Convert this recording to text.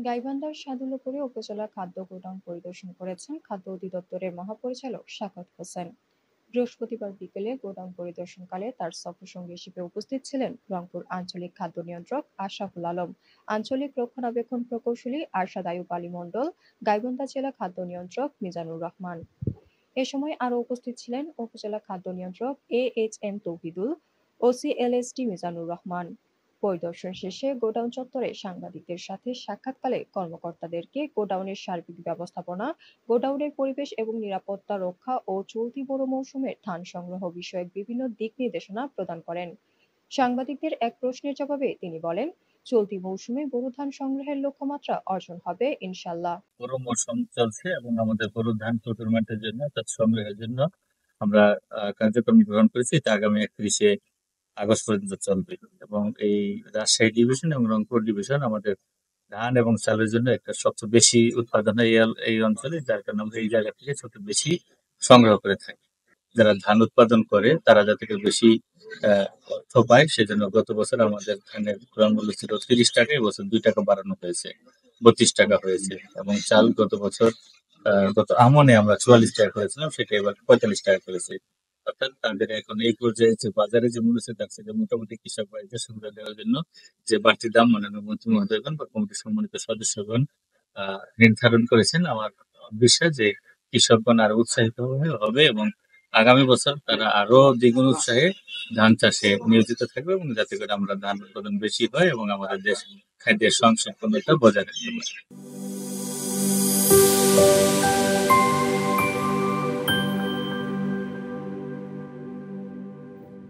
গাইবান্ধার সাদুল্যপুরে উপজেলা খাদ্য গোদাম পরিদর্শন করেছেন খাদ্য অধিদপ্তরের মহাপরিচালক শাকাত হোসেন। বৃহস্পতিবার বিকেলে গোদাম পরিদর্শনকালে তার সফরসঙ্গী হিসেবে উপস্থিত ছিলেন রংপুর আঞ্চলিক খাদ্য নিয়ন্ত্রক আশরাফুল আলম, আঞ্চলিক রক্ষণাবেক্ষণ প্রকৌশলী আরশাদ আয়ুব আলী মণ্ডল, গাইবান্ধা জেলা খাদ্য নিয়ন্ত্রক মিজানুর রহমান। এ সময় আরও উপস্থিত ছিলেন উপজেলা খাদ্য নিয়ন্ত্রক AHM তৌহিদুল, OCLSD মিজানুর রহমান। পরিদর্শন শেষে গোডাউন চত্বরে সাংবাদিকদের সাথে সাক্ষাৎকালে কর্মকর্তাদেরকে গোডাউনের সার্বিক ব্যবস্থাপনা, গোডাউনের পরিবেশ এবং নিরাপত্তা রক্ষা ও চলতি বোরো মৌসুমের ধান সংগ্রহ বিষয়ক বিভিন্ন দিক নির্দেশনা প্রদান করেন। সাংবাদিকদের এক প্রশ্নের জবাবে তিনি বলেন, চলতি মৌসুমে বোরো ধান সংগ্রহের লক্ষ্যমাত্রা অর্জন হবে ইনশাল্লাহ। বোরো মৌসুম চলছে এবং আমাদের বোরো ধান প্রকিউরমেন্টের জন্য অর্থাৎ সংগ্রহের জন্য আমরা কার্যক্রম গ্রহণ করেছি। এটা আগামী 31শে আগস্ট পর্যন্ত চলবে এবং এই রাজশাহী ডিভিশন এবং রংপুর ডিভিশন আমাদের ধান এবং চালের জন্য একটা সবচেয়ে বেশি উৎপাদন হয় এই অঞ্চলে, যার কারণে আমরা এই জায়গা থেকে সবচেয়ে বেশি সংগ্রহ করে থাকি। যারা ধান উৎপাদন করে তারা যাতে করে বেশি অর্থ পায়, সেজন্য গত বছর আমাদের ধানের ক্রয় মূল্য ছিল 30 টাকা, এবছর 2 টাকা বাড়ানো হয়েছে, 32 টাকা হয়েছে। এবং চাল গত আমনে আমরা 44 টাকা করেছিলাম, সেটা এবার 45 টাকা করেছে। অর্থাৎ তাদের এখন এই পর্যায়ে যে বাজারে যে মূল্য থাকছে, যে মোটামুটি কৃষক ভাইদের সুবিধা দেওয়ার জন্য যে বাড়তি দাম মাননীয় মন্ত্রী মহোদয়গণ বা কমিটির সম্মানিত সদস্যগণ নির্ধারণ করেছেন, আমার বিশ্বাস যে কৃষকগণ আরো উৎসাহিত হবে এবং আগামী বছর তারা আরো দ্বিগুণ উৎসাহে ধান চাষে নিয়োজিত থাকবে এবং যাতে করে আমরা ধান উৎপাদন বেশি হয় এবং আমাদের দেশ খাদ্যের সংসম্পন্নতা বজায় রাখতে পারি।